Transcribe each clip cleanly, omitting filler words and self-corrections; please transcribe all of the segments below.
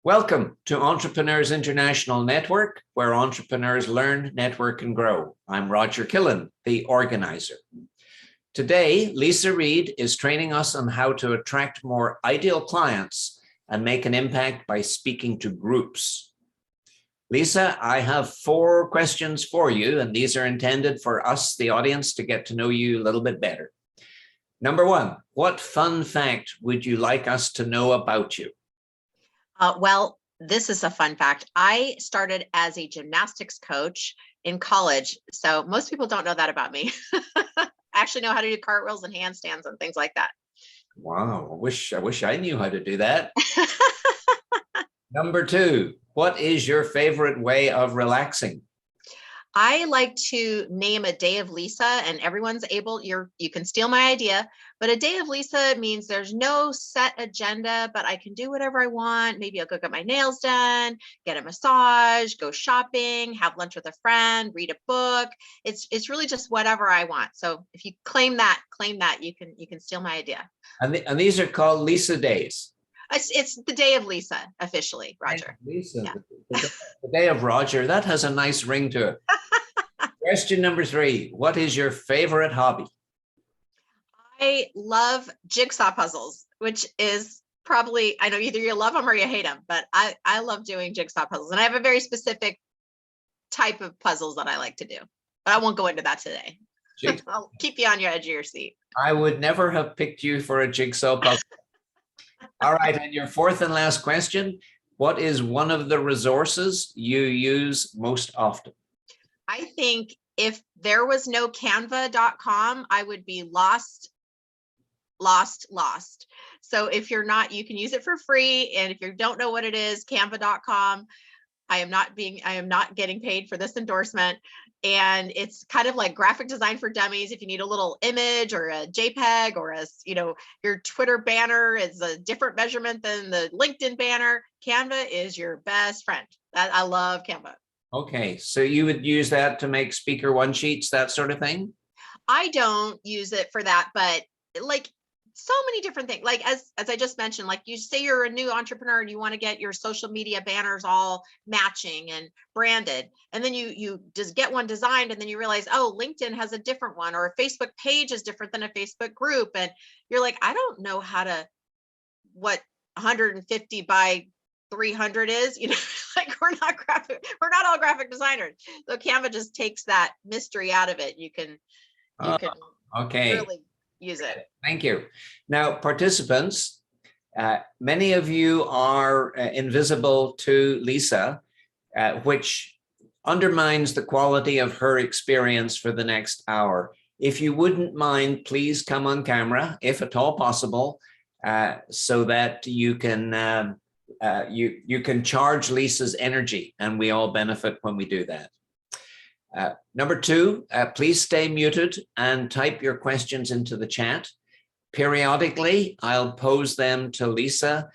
Welcome to Entrepreneurs International Network, where entrepreneurs learn, network, and grow. I'm Roger Killen, the organizer. Today, Leisa Reid is training us on how to attract more ideal clients and make an impact by speaking to groups. Leisa, I have 4 questions for you, and these are intended for us, the audience, to get to know you a little bit better. Number 1, what fun fact would you like us to know about you? Well, this is a fun fact. I started as a gymnastics coach in college, so most people don't know that about me. I actually know how to do cartwheels and handstands and things like that. Wow, I wish I knew how to do that. Number 2, what is your favorite way of relaxing? I like to name a day of Leisa, and everyone's able, you can steal my idea, but a day of Leisa means there's no set agenda, but I can do whatever I want. Maybe I'll go get my nails done, get a massage, go shopping, have lunch with a friend, read a book. It's really just whatever I want. So if you claim that, you can steal my idea. And these are called Leisa days. It's the day of Leisa, officially, Roger. Leisa, Yeah. the day of Roger, that has a nice ring to it. Question number 3, what is your favorite hobby? I love jigsaw puzzles, which is probably, I know either you love them or you hate them, but I love doing jigsaw puzzles. And I have a very specific type of puzzles that I like to do, but I won't go into that today. I'll keep you on your edge of your seat. I would never have picked you for a jigsaw puzzle. All right, and your 4th and last question, what is one of the resources you use most often? I think if there was no canva.com, I would be lost. So if you're not, you can use it for free. And if you don't know what it is, canva.com. I am not getting paid for this endorsement. And it's kind of like graphic design for dummies. If you need a little image or a JPEG or your Twitter banner is a different measurement than the LinkedIn banner, Canva is your best friend. I love Canva. Okay, so you would use that to make speaker one sheets, that sort of thing? I don't use it for that, but like so many different things. Like as I just mentioned, like you say you're a new entrepreneur and you want to get your social media banners all matching and branded. And then you just get one designed and then you realize, oh, LinkedIn has a different one, or a Facebook page is different than a Facebook group. And you're like, I don't know what 150 by 300 is, like we're not all graphic designers. So Canva just takes that mystery out of it. You can okay. really use it. Thank you. Now, participants, many of you are invisible to Leisa, which undermines the quality of her experience for the next hour. If you wouldn't mind, please come on camera, if at all possible, so that you can you can charge Leisa's energy, and we all benefit when we do that. Number 2, please stay muted and type your questions into the chat. Periodically, I'll pose them to Leisa.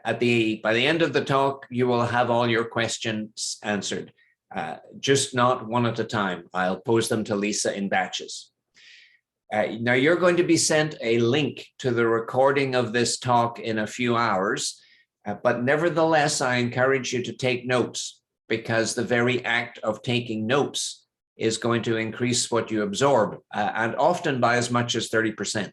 By the end of the talk, you will have all your questions answered, just not one at a time. I'll pose them to Leisa in batches. Now, you're going to be sent a link to the recording of this talk in a few hours, but nevertheless, I encourage you to take notes, because the very act of taking notes is going to increase what you absorb, and often by as much as 30%.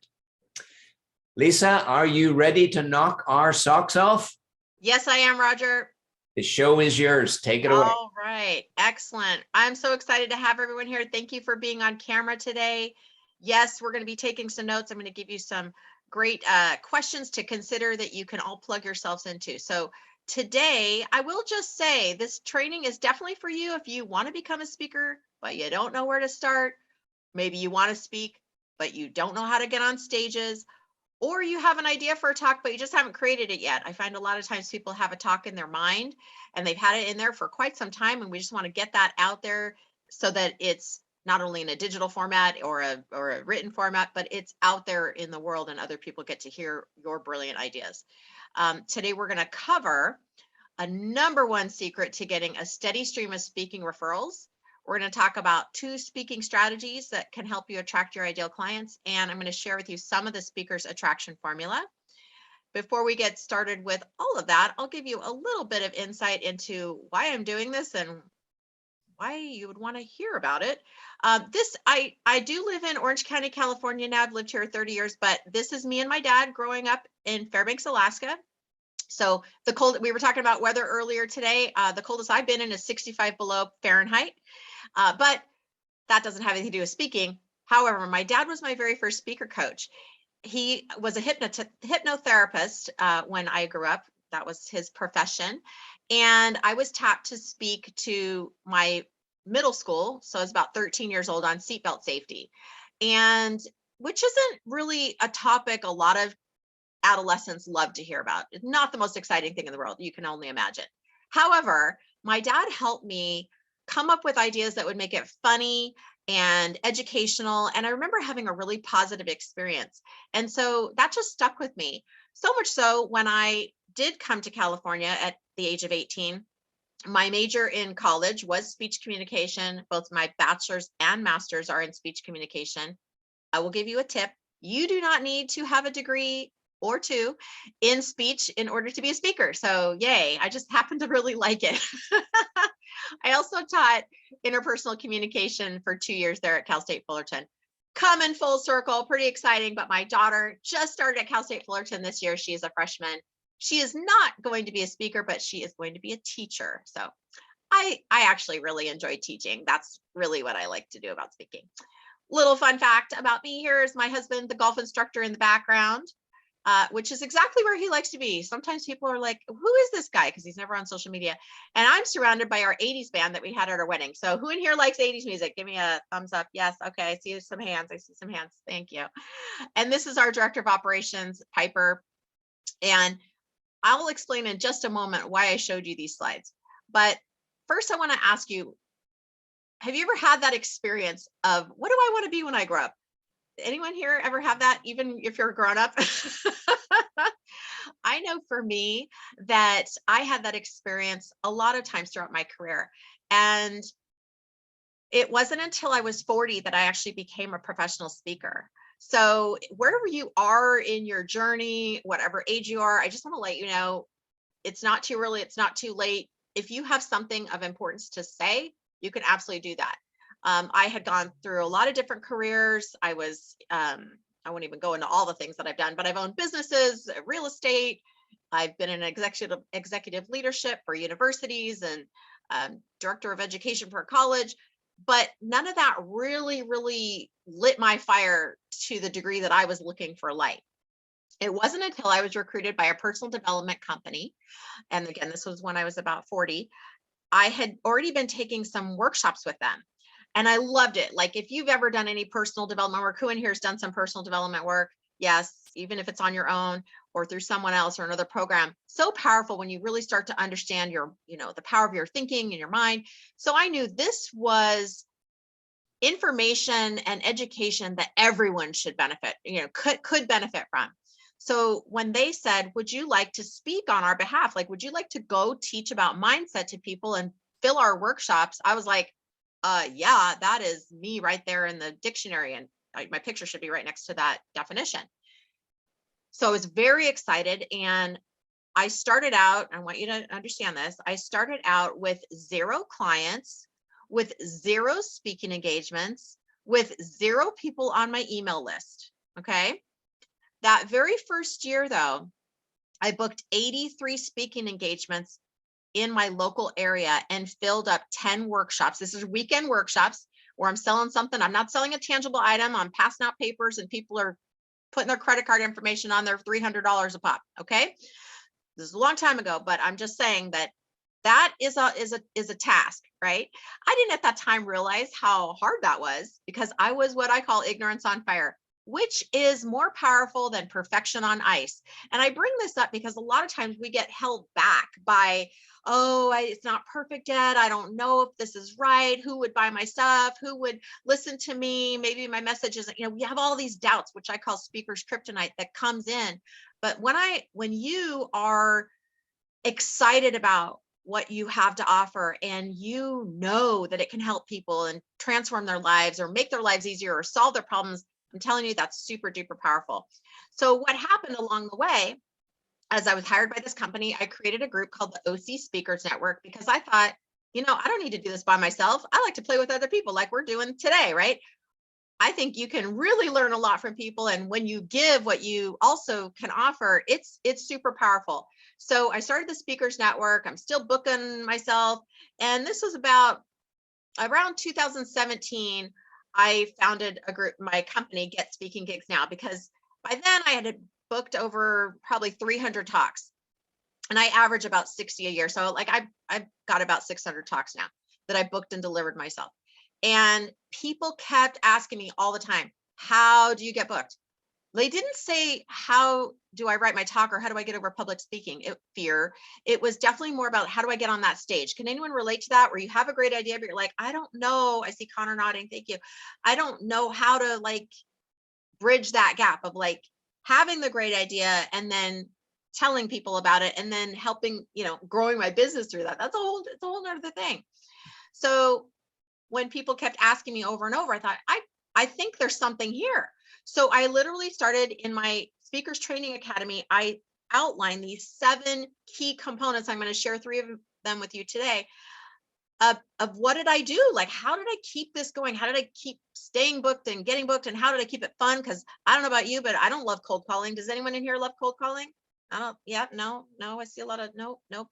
Leisa, are you ready to knock our socks off? Yes, I am, Roger. The show is yours. Take it away. All right. Excellent. I'm so excited to have everyone here. Thank you for being on camera today. Yes, we're going to be taking some notes. I'm going to give you some great questions to consider that you can all plug yourselves into. So today, I will just say this training is definitely for you if you want to become a speaker, but you don't know where to start. Maybe you want to speak, but you don't know how to get on stages, or you have an idea for a talk, but you just haven't created it yet. I find a lot of times people have a talk in their mind and they've had it in there for quite some time, and we just want to get that out there so that it's not only in a digital format or a written format, but it's out there in the world and other people get to hear your brilliant ideas. Today, we're going to cover a #1 secret to getting a steady stream of speaking referrals. We're going to talk about 2 speaking strategies that can help you attract your ideal clients. And I'm going to share with you some of the speaker's attraction formula. before we get started with all of that, I'll give you a little bit of insight into why I'm doing this and why you would want to hear about it. I do live in Orange County, California now. I've lived here 30 years, but this is me and my dad growing up in Fairbanks, Alaska. So the cold, we were talking about weather earlier today. The coldest I've been in is 65 below Fahrenheit, but that doesn't have anything to do with speaking. However, my dad was my very first speaker coach. He was a hypnotherapist when I grew up. That was his profession. And I was tapped to speak to my middle school. So I was about 13 years old on seatbelt safety. And which isn't really a topic a lot of adolescents love to hear about. It's not the most exciting thing in the world. You can only imagine. However, my dad helped me come up with ideas that would make it funny and educational. And I remember having a really positive experience. And so that just stuck with me. So much so when I did come to California at the age of 18, my major in college was speech communication. Both my bachelor's and master's are in speech communication. I will give you a tip. You do not need to have a degree or two in speech in order to be a speaker. So yay, I just happen to really like it. I also taught interpersonal communication for 2 years there at Cal State Fullerton. Coming full circle, pretty exciting, but my daughter just started at Cal State Fullerton this year. She is a freshman. She is not going to be a speaker, but she is going to be a teacher. So I actually really enjoy teaching. That's really what I like to do about speaking. Little fun fact about me here is my husband, the golf instructor in the background, which is exactly where he likes to be. Sometimes people are like, who is this guy? Because he's never on social media. And I'm surrounded by our 80s band that we had at our wedding. So who in here likes 80s music? Give me a thumbs up. Yes. Okay. I see some hands. I see some hands. Thank you. And this is our director of operations, Piper. And I'll explain in just a moment why I showed you these slides. But first, I want to ask you, have you ever had that experience of what do I want to be when I grow up? Anyone here ever have that, even if you're a grown up? I know for me that I had that experience a lot of times throughout my career. And it wasn't until I was 40 that I actually became a professional speaker. So wherever you are in your journey, whatever age you are, I just want to let you know, it's not too early, it's not too late. If you have something of importance to say, you can absolutely do that. I had gone through a lot of different careers. I won't even go into all the things that I've done, but I've owned businesses, real estate. I've been in executive leadership for universities and director of education for a college. But none of that really lit my fire to the degree that I was looking for light. It wasn't until I was recruited by a personal development company. And again, this was when I was about 40. I had already been taking some workshops with them. And I loved it. Like if you've ever done any personal development work, who in here has done some personal development work? Yes, even if it's on your own or through someone else or another program. So powerful when you really start to understand the power of your thinking and your mind. So I knew this was information and education that everyone should benefit, could benefit from. So when they said, would you like to speak on our behalf? Like, would you like to go teach about mindset to people and fill our workshops? I was like, yeah, that is me right there in the dictionary. And my picture should be right next to that definition. So I was very excited. And I started out, I want you to understand this. I started out with 0 clients, with 0 speaking engagements, with 0 people on my email list. Okay. That very first year, though, I booked 83 speaking engagements in my local area and filled up 10 workshops. This is weekend workshops where I'm selling something. I'm not selling a tangible item. I'm passing out papers and people are putting their credit card information on their $300 a pop. Okay. This is a long time ago, but I'm just saying that is a task, right? I didn't at that time realize how hard that was because I was what I call ignorance on fire, which is more powerful than perfection on ice. And I bring this up because a lot of times we get held back by, it's not perfect yet. I don't know if this is right. Who would buy my stuff? Who would listen to me? Maybe my message isn't, we have all these doubts, which I call speaker's kryptonite that comes in. But when you are excited about what you have to offer and you know that it can help people and transform their lives or make their lives easier or solve their problems, I'm telling you, that's super duper powerful. So what happened along the way as I was hired by this company, I created a group called the OC Speakers Network because I thought, I don't need to do this by myself. I like to play with other people like we're doing today, right? I think you can really learn a lot from people. And when you give what you also can offer, it's super powerful. So I started the Speakers Network. I'm still booking myself. And this was about around 2017. I founded a group, my company, Get Speaking Gigs Now, because by then I had booked over probably 300 talks. And I average about 60 a year. So like I've got about 600 talks now that I booked and delivered myself. And people kept asking me all the time, how do you get booked? They didn't say, how do I write my talk or how do I get over public speaking fear? It was definitely more about how do I get on that stage? Can anyone relate to that where you have a great idea, but you're like, I don't know. I see Connor nodding. Thank you. I don't know how to like bridge that gap of like having the great idea and then telling people about it and then helping, growing my business through that. It's a whole nother thing. So when people kept asking me over and over, I thought, I think there's something here. So I literally started in my Speakers Training Academy. I outlined these 7 key components. I'm going to share 3 of them with you today. Of what did I do? Like, how did I keep this going? How did I keep staying booked and getting booked? And how did I keep it fun? Because I don't know about you, but I don't love cold calling. Does anyone in here love cold calling? I don't, yeah, no, I see a lot of, nope.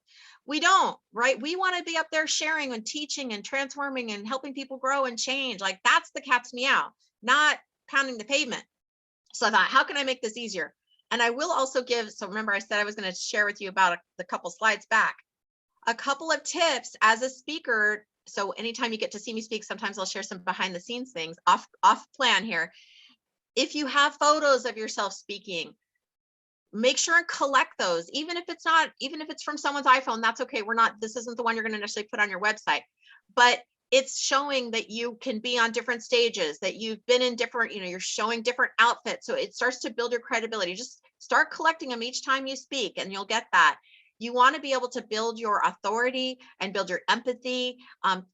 We don't, right? We want to be up there sharing and teaching and transforming and helping people grow and change. Like that's the cat's meow, not pounding the pavement. So I thought, how can I make this easier? And I will also give, so remember I said I was going to share with you about the couple slides back, a couple of tips as a speaker. So anytime you get to see me speak, sometimes I'll share some behind the scenes things off plan here. If you have photos of yourself speaking, make sure and collect those, even if it's from someone's iPhone, that's okay. This isn't the one you're going to necessarily put on your website, but it's showing that you can be on different stages, that you've been in different, you're showing different outfits. So it starts to build your credibility. Just start collecting them each time you speak and you'll get that. You want to be able to build your authority and build your empathy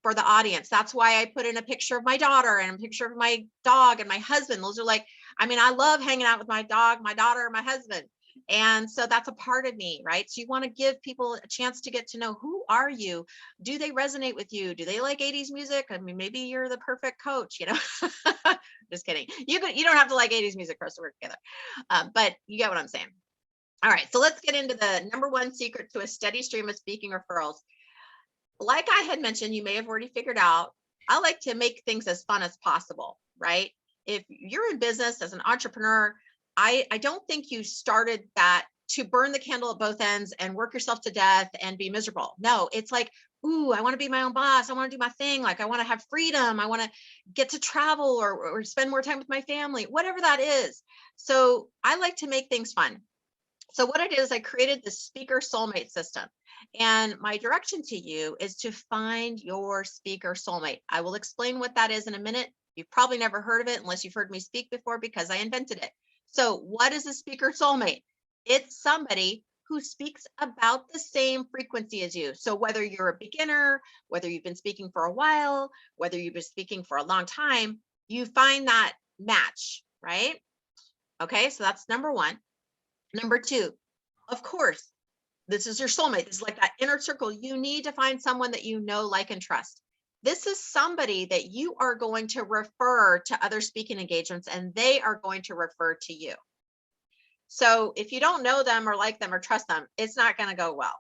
for the audience. That's why I put in a picture of my daughter and a picture of my dog and my husband. Those are like, I love hanging out with my dog, my daughter, my husband. And so that's a part of me, right? So you want to give people a chance to get to know, who are you? Do they resonate with you? Do they like 80s music? Maybe you're the perfect coach, Just kidding. You don't have to like 80s music for us to work together. But you get what I'm saying. All right, so let's get into the number 1 secret to a steady stream of speaking referrals. Like I had mentioned, you may have already figured out, I like to make things as fun as possible, right? If you're in business as an entrepreneur, I don't think you started that to burn the candle at both ends and work yourself to death and be miserable. No, it's like, ooh, I want to be my own boss. I want to do my thing. Like I want to have freedom. I want to get to travel or spend more time with my family, whatever that is. So I like to make things fun. So what I did is I created the speaker soulmate system. And my direction to you is to find your speaker soulmate. I will explain what that is in a minute. You've probably never heard of it unless you've heard me speak before because I invented it. So what is a speaker soulmate? It's somebody who speaks about the same frequency as you. So whether you're a beginner, whether you've been speaking for a while, whether you've been speaking for a long time, you find that match, right? Okay, so that's number 1. Number 2, of course, this is your soulmate. This is like that inner circle. You need to find someone that you know, like, and trust. This is somebody that you are going to refer to other speaking engagements and they are going to refer to you. So if you don't know them or like them or trust them, it's not going to go well.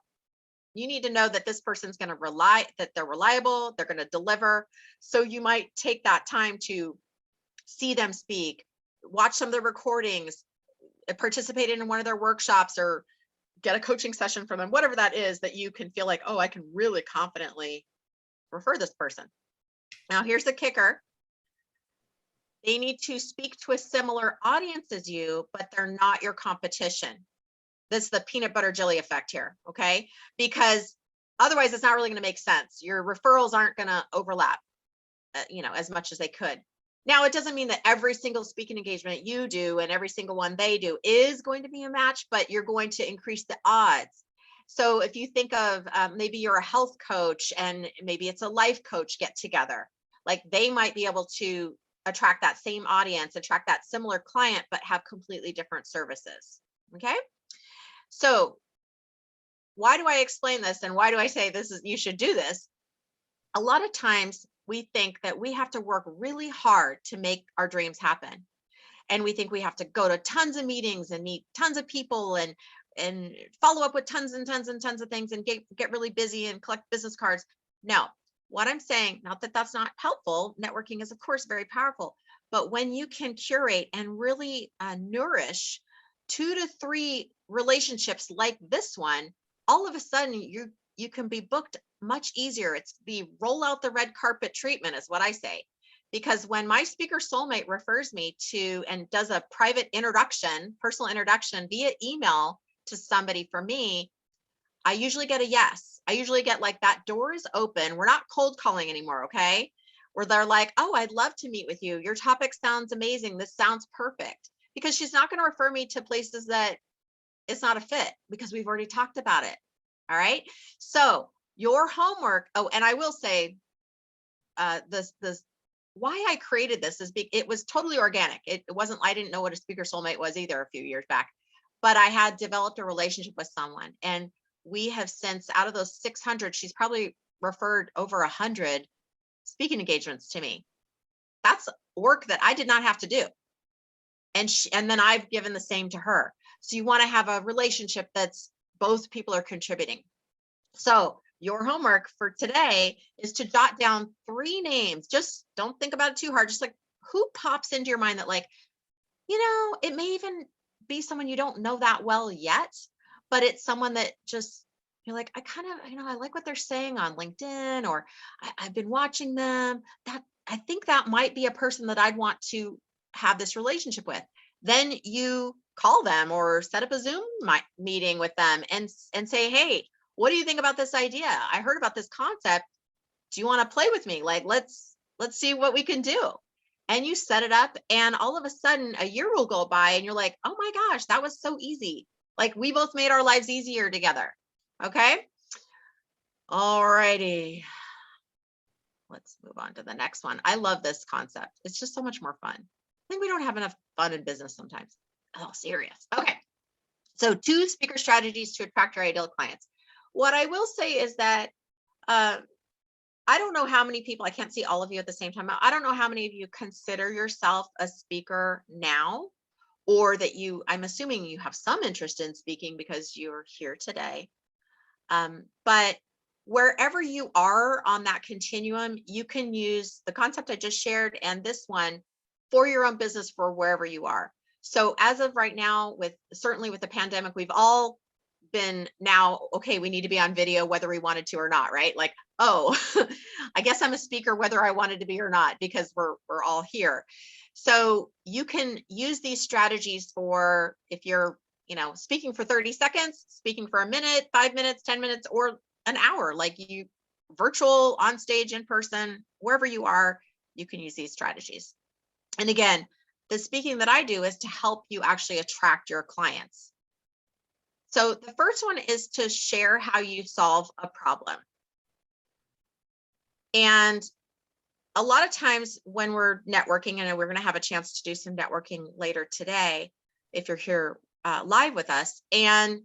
You need to know that this person's going to that they're reliable, they're going to deliver. So you might take that time to see them speak, watch some of their recordings, participate in one of their workshops or get a coaching session from them, whatever that is that you can feel like, oh, I can really confidently refer this person. Now, here's the kicker. They need to speak to a similar audience as you, but they're not your competition. This is the peanut butter jelly effect here, okay? Because otherwise it's not really going to make sense. Your referrals aren't going to overlap, as much as they could. Now, it doesn't mean that every single speaking engagement you do and every single one they do is going to be a match, but you're going to increase the odds. So if you think of maybe you're a health coach and maybe it's a life coach get together, like they might be able to attract that same audience, attract that similar client, but have completely different services. Okay. So why do I explain this? And why do I say you should do this? A lot of times we think that we have to work really hard to make our dreams happen. And we think we have to go to tons of meetings and meet tons of people and follow up with tons and tons and tons of things and get really busy and collect business cards. No, what I'm saying, not that that's not helpful. Networking is, of course, very powerful. But when you can curate and really nourish 2 to 3 relationships like this one, all of a sudden you can be booked much easier. It's the roll out the red carpet treatment is what I say. Because when my speaker soulmate refers me to and does a private introduction, personal introduction via email to somebody for me, I usually get a yes. I usually get like, that door is open. We're not cold calling anymore, okay? Where they're like, oh, I'd love to meet with you. Your topic sounds amazing. This sounds perfect. Because she's not going to refer me to places that it's not a fit because we've already talked about it. All right. So your homework. Oh, and I will say, this why I created this is it was totally organic. It wasn't, I didn't know what a speaker soulmate was either a few years back, but I had developed a relationship with someone, and we have since, out of those 600, she's probably referred over 100 speaking engagements to me. That's work that I did not have to do. And then I've given the same to her. So you want to have a relationship that's both people are contributing. So your homework for today is to jot down 3 names. Just don't think about it too hard. Just like, who pops into your mind that, like, it may even be someone you don't know that well yet, but it's someone that just, you're like, I kind of, I like what they're saying on LinkedIn, or I've been watching them. That I think that might be a person that I'd want to have this relationship with. Then you call them or set up a Zoom meeting with them and say, hey, what do you think about this idea? I heard about this concept. Do you want to play with me? Like, let's see what we can do. And you set it up, and all of a sudden a year will go by and you're like, oh my gosh, that was so easy. Like, we both made our lives easier together. Okay. All righty. Let's move on to the next one. I love this concept. It's just so much more fun. I think we don't have enough fun in business sometimes. Oh, serious. Okay. So 2 speaker strategies to attract your ideal clients. What I will say is that I don't know how many people, I can't see all of you at the same time. I don't know how many of you consider yourself a speaker now, or that I'm assuming you have some interest in speaking because you're here today. But wherever you are on that continuum, you can use the concept I just shared and this one for your own business for wherever you are. So as of right now, certainly with the pandemic, we've all been now, okay, we need to be on video whether we wanted to or not, right? Like, oh, I guess I'm a speaker whether I wanted to be or not, because we're all here. So you can use these strategies for, if you're speaking for 30 seconds, speaking for a minute, 5 minutes, 10 minutes, or an hour, like you virtual, on stage, in person, wherever you are, you can use these strategies. And again, the speaking that I do is to help you actually attract your clients. So the first one is to share how you solve a problem. And a lot of times when we're networking, and we're going to have a chance to do some networking later today, if you're here live with us, and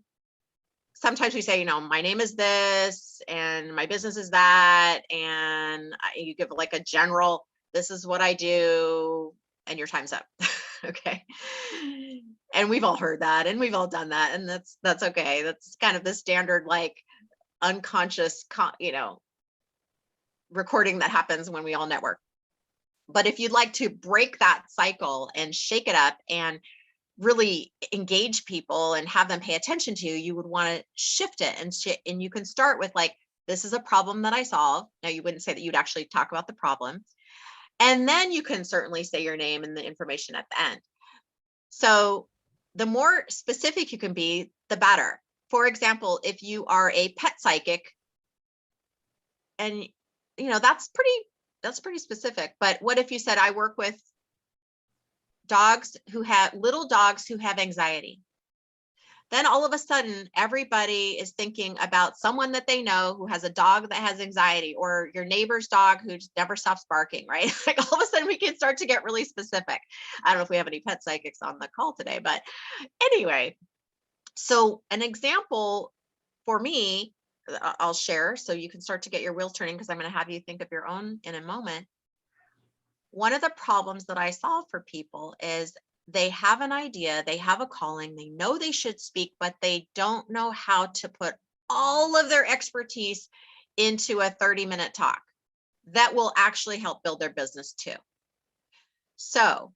sometimes we say, my name is this and my business is that, and you give like a general, this is what I do, and your time's up. Okay. And we've all heard that, and we've all done that, and that's okay. That's kind of the standard, like, unconscious, recording that happens when we all network. But if you'd like to break that cycle and shake it up and really engage people and have them pay attention to you, you would want to shift it. And you can start with, like, this is a problem that I solve. Now, you wouldn't say that you'd actually talk about the problem. And then you can certainly say your name and the information at the end. So the more specific you can be, the better. For example, if you are a pet psychic, and that's pretty specific. But what if you said, I work with little dogs who have anxiety? Then all of a sudden, everybody is thinking about someone that they know who has a dog that has anxiety, or your neighbor's dog who just never stops barking, right? Like, all of a sudden we can start to get really specific. I don't know if we have any pet psychics on the call today, but anyway, So an example for me, I'll share so you can start to get your wheels turning, because I'm going to have you think of your own in a moment. One of the problems that I solve for people is they have an idea, they have a calling, they know they should speak, but they don't know how to put all of their expertise into a 30-minute talk that will actually help build their business too. So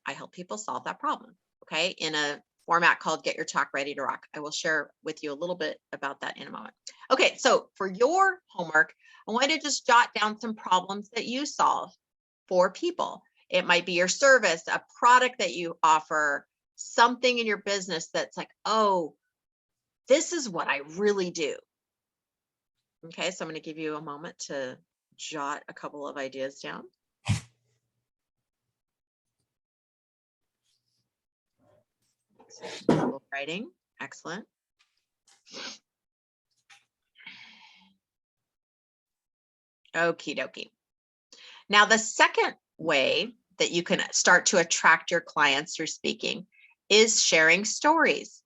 I help people solve that problem, okay, in a format called Get Your Talk Ready to Rock. I will share with you a little bit about that in a moment. Okay, so for your homework, I want you to just jot down some problems that you solve for people. It might be your service, a product that you offer, something in your business that's like, oh, this is what I really do. Okay, so I'm going to give you a moment to jot a couple of ideas down. Trouble writing, excellent. Okie dokie. Now, the second way that you can start to attract your clients through speaking is sharing stories.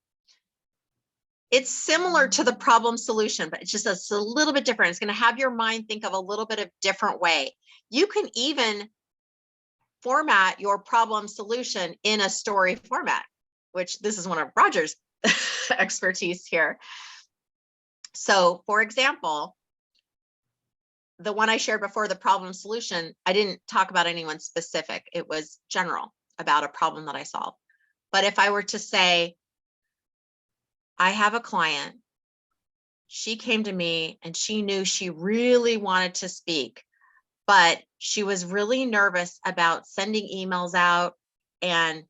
It's similar to the problem solution, but it's just a little bit different. It's going to have your mind think of a little bit of different way. You can even format your problem solution in a story format, which this is one of Roger's expertise here. So, for example, the one I shared before, the problem solution, I didn't talk about anyone specific. It was general about a problem that I solved. But if I were to say, I have a client, she came to me and she knew she really wanted to speak, but she was really nervous about sending emails out and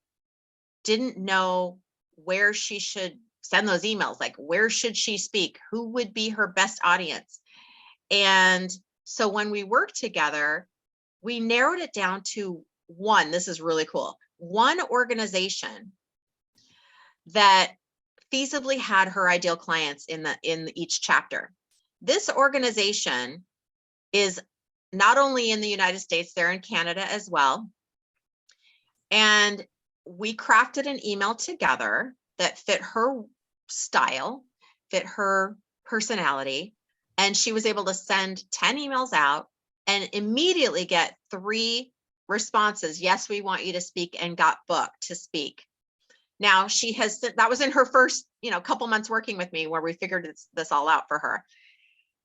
didn't know where she should send those emails. Like, where should she speak? Who would be her best audience? And so when we worked together, we narrowed it down to one. This is really cool. One organization that feasibly had her ideal clients in each chapter. This organization is not only in the United States, they're in Canada as well. And we crafted an email together that fit her style, fit her personality. And she was able to send 10 emails out and immediately get 3 responses. Yes, we want you to speak, and got booked to speak. Now she has, that was in her first, couple months working with me, where we figured this all out for her.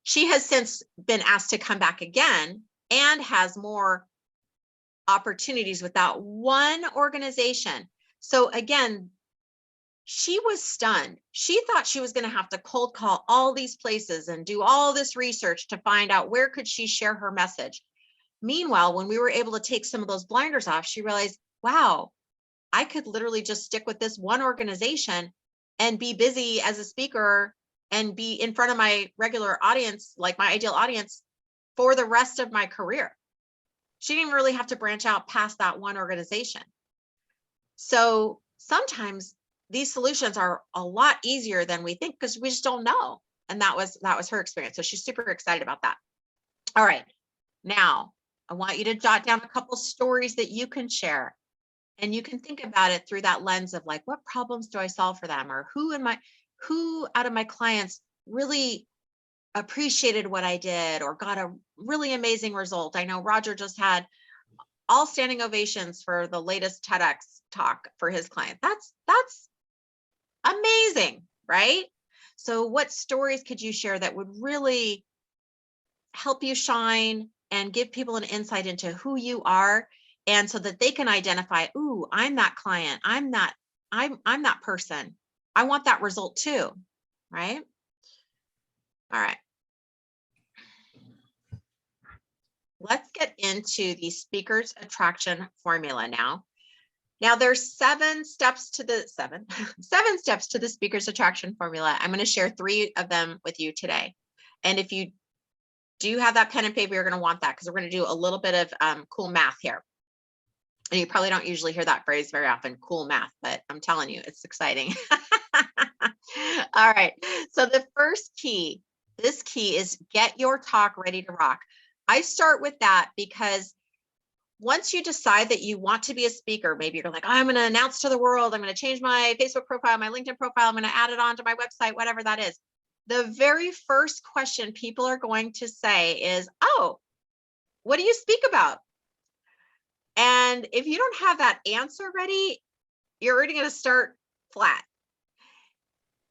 She has since been asked to come back again and has more opportunities with that one organization. So again, she was stunned. She thought she was going to have to cold call all these places and do all this research to find out where could she share her message. Meanwhile, when we were able to take some of those blinders off, she realized, wow, I could literally just stick with this one organization and be busy as a speaker and be in front of my regular audience, like my ideal audience, for the rest of my career. She didn't really have to branch out past that one organization. So sometimes these solutions are a lot easier than we think, because we just don't know. And that was her experience. So she's super excited about that. All right. Now, I want you to jot down a couple stories that you can share. And you can think about it through that lens of like, what problems do I solve for them? Or who out of my clients really appreciated what I did or got a really amazing result? I know Roger just had all standing ovations for the latest TEDx talk for his client. That's amazing, right? So what stories could you share that would really help you shine and give people an insight into who you are, and so that they can identify, ooh, I'm that client, I'm that person, I want that result too, right? All right. Let's get into the speaker's attraction formula now. Now there's 7 steps to the 7 steps to the speaker's attraction formula. I'm going to share 3 of them with you today. And if you do have that pen and paper, you're going to want that, because we're going to do a little bit of cool math here. And you probably don't usually hear that phrase very often, cool math, but I'm telling you, it's exciting. All right. So the first key, this key is get your talk ready to rock. I start with that because once you decide that you want to be a speaker, maybe you're like, I'm going to announce to the world, I'm going to change my Facebook profile, my LinkedIn profile, I'm going to add it on to my website, whatever that is. The very first question people are going to say is, oh, what do you speak about? And if you don't have that answer ready, you're already going to start flat.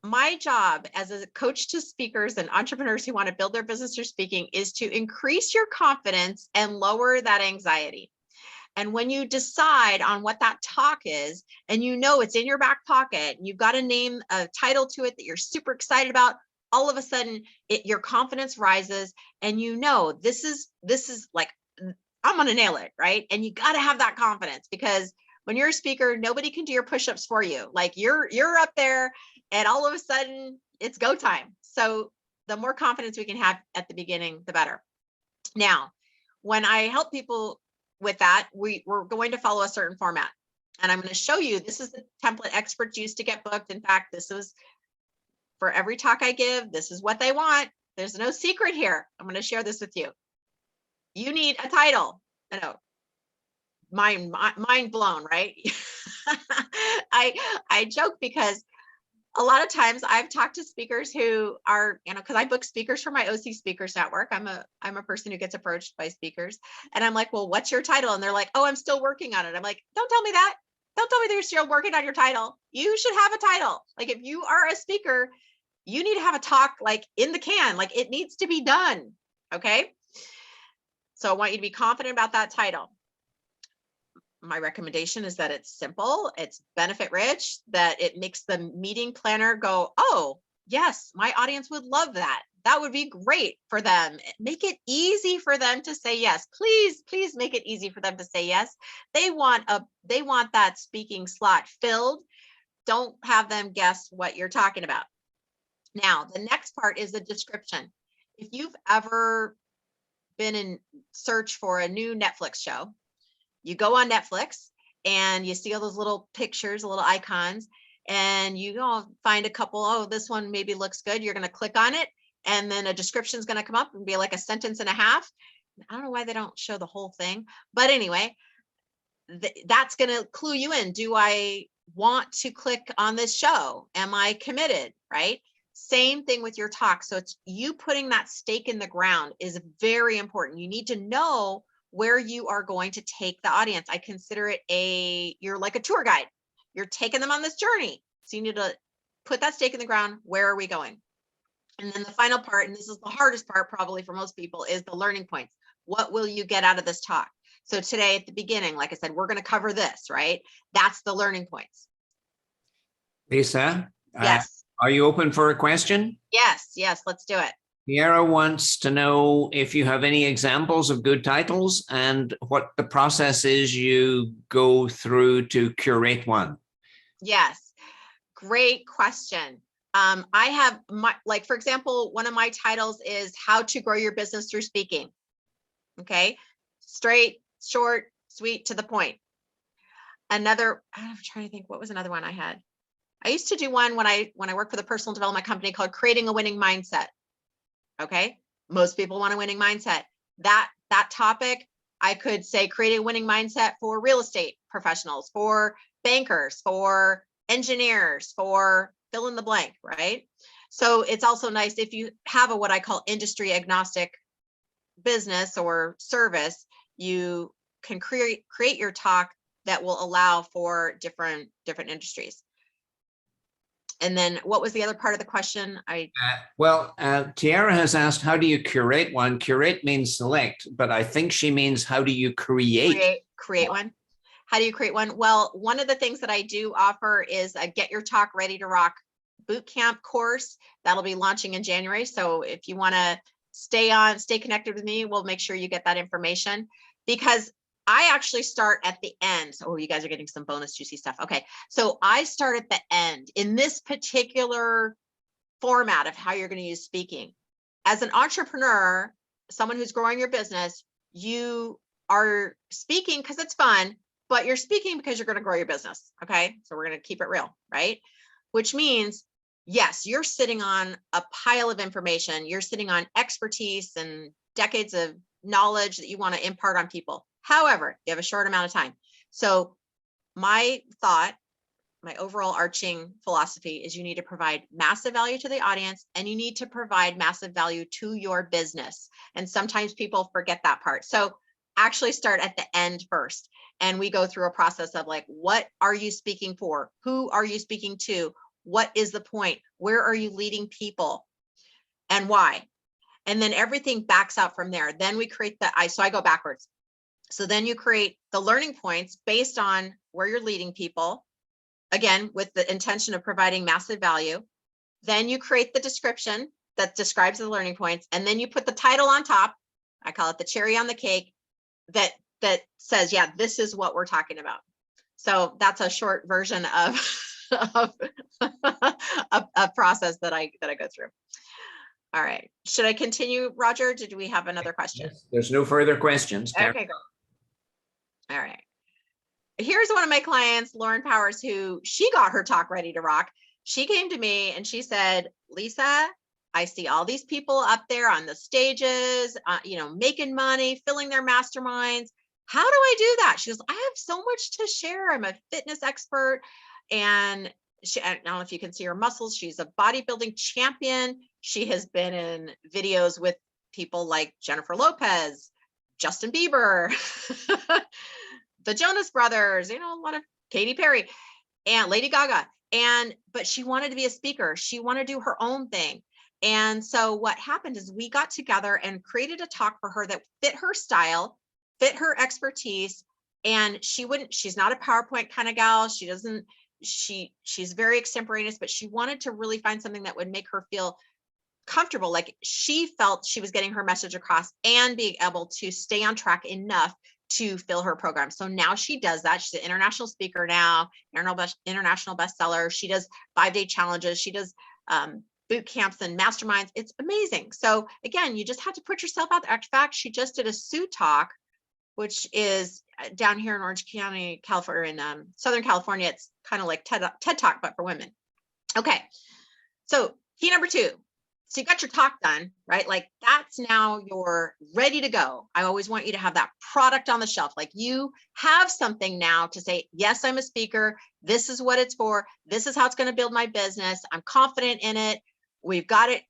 My job as a coach to speakers and entrepreneurs who want to build their business through speaking is to increase your confidence and lower that anxiety. And when you decide on what that talk is, and you know it's in your back pocket, you've got a name, a title to it that you're super excited about, all of a sudden your confidence rises, and you know this is like, I'm gonna nail it, right? And you got to have that confidence, because when you're a speaker, nobody can do your push-ups for you. Like you're up there, and all of a sudden it's go time. So the more confidence we can have at the beginning, the better. Now, when I help people with that, we're going to follow a certain format. And I'm going to show you, this is the template experts use to get booked. In fact, this is for every talk I give, this is what they want. There's no secret here. I'm going to share this with you. You need a title. I know, mind blown, right? I joke because a lot of times I've talked to speakers who are, because I book speakers for my OC Speakers Network. I'm a person who gets approached by speakers, and I'm like, well, what's your title? And they're like, oh, I'm still working on it. I'm like, don't tell me that. Don't tell me that you're still working on your title. You should have a title. Like if you are a speaker, you need to have a talk like in the can, like it needs to be done. Okay. So I want you to be confident about that title. My recommendation is that it's simple, it's benefit rich, that it makes the meeting planner go, oh, yes, my audience would love that. That would be great for them. Make it easy for them to say yes. Please, please make it easy for them to say yes. They want that speaking slot filled. Don't have them guess what you're talking about. Now, the next part is the description. If you've ever been in search for a new Netflix show, you go on Netflix and you see all those little pictures, little icons, and you go find a couple. Oh, this one maybe looks good. You're going to click on it, and then a description is going to come up and be like a sentence and a half. I don't know why they don't show the whole thing, but anyway, that's going to clue you in. Do I want to click on this show? Am I committed? Right? Same thing with your talk. So it's you putting that stake in the ground is very important. You need to know where you are going to take the audience. I consider it you're like a tour guide. You're taking them on this journey. So you need to put that stake in the ground. Where are we going? And then the final part, and this is the hardest part probably for most people, is the learning points. What will you get out of this talk? So today at the beginning, like I said, we're going to cover this, right? That's the learning points. Lisa, yes. Are you open for a question? Yes, let's do it. Tiara wants to know if you have any examples of good titles and what the process is you go through to curate one. Yes, great question. I have for example, one of my titles is How to Grow Your Business Through Speaking. Okay, straight, short, sweet, to the point. I'm trying to think, what was another one I had? I used to do one when I worked for the personal development company called Creating a Winning Mindset. Okay, most people want a winning mindset. That topic, I could say creating a winning mindset for real estate professionals, for bankers, for engineers, for fill in the blank, right? So it's also nice if you have what I call industry agnostic business or service, you can create your talk that will allow for different industries. And then what was the other part of the question? Tiara has asked, how do you curate one? Curate means select, but I think she means how do you create one? How do you create one? Well, one of the things that I do offer is a Get Your Talk Ready to Rock bootcamp course that'll be launching in January. So if you want to stay connected with me, we'll make sure you get that information, because I actually start at the end. So you guys are getting some bonus juicy stuff. Okay. So I start at the end in this particular format of how you're going to use speaking. As an entrepreneur, someone who's growing your business, you are speaking because it's fun, but you're speaking because you're going to grow your business. Okay. So we're going to keep it real, right? Which means, yes, you're sitting on a pile of information. You're sitting on expertise and decades of knowledge that you want to impart on people. However, you have a short amount of time. So my thought, my overall arching philosophy is you need to provide massive value to the audience, and you need to provide massive value to your business. And sometimes people forget that part. So actually start at the end first. And we go through a process of like, what are you speaking for? Who are you speaking to? What is the point? Where are you leading people? And why? And then everything backs out from there. Then we create so I go backwards. So then you create the learning points based on where you're leading people, again, with the intention of providing massive value. Then you create the description that describes the learning points. And then you put the title on top. I call it the cherry on the cake that says, yeah, this is what we're talking about. So that's a short version of a process that I go through. All right. Should I continue, Roger? Did we have another question? Yes, there's no further questions. Okay, go. All right. Here's one of my clients, Lauren Powers, who she got her talk ready to rock. She came to me and she said, Leisa, I see all these people up there on the stages, making money, filling their masterminds. How do I do that? She goes, I have so much to share. I'm a fitness expert. And I don't know if you can see her muscles. She's a bodybuilding champion. She has been in videos with people like Jennifer Lopez, Justin Bieber, the Jonas Brothers, a lot of Katy Perry and Lady Gaga. But she wanted to be a speaker. She wanted to do her own thing. And so what happened is we got together and created a talk for her that fit her style, fit her expertise. And she's not a PowerPoint kind of gal. She's very extemporaneous, but she wanted to really find something that would make her feel comfortable, like she felt she was getting her message across and being able to stay on track enough to fill her program. So now she does that. She's an international speaker now, international bestseller. She does 5-day challenges. She does boot camps and masterminds. It's amazing. So again, you just have to put yourself out there. In fact, she just did a Sue talk, which is down here in Orange County, California, in Southern California. It's kind of like TED Talk, but for women. Okay. So key number 2. So you got your talk done, right? Like that's now you're ready to go. I always want you to have that product on the shelf. Like you have something now to say, yes, I'm a speaker. This is what it's for. This is how it's going to build my business. I'm confident in it. We've got it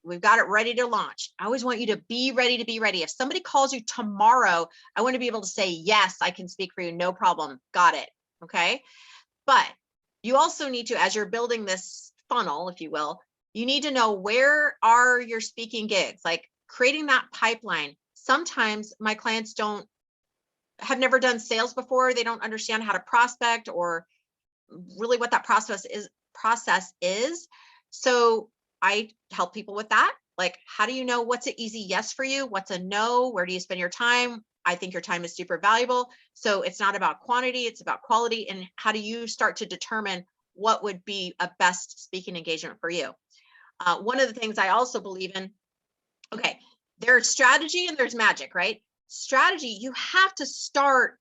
ready to launch. I always want you to be ready to be ready. If somebody calls you tomorrow, I want to be able to say, yes, I can speak for you. No problem. Got it. Okay. But you also need to, as you're building this funnel, if you will, you need to know where are your speaking gigs, like creating that pipeline. Sometimes my clients have never done sales before. They don't understand how to prospect or really what that process is. So I help people with that. Like, how do you know what's an easy yes for you? What's a no? Where do you spend your time? I think your time is super valuable. So it's not about quantity, it's about quality. And how do you start to determine what would be a best speaking engagement for you? One of the things I also believe in, okay, there's strategy and there's magic, right? Strategy, you have to start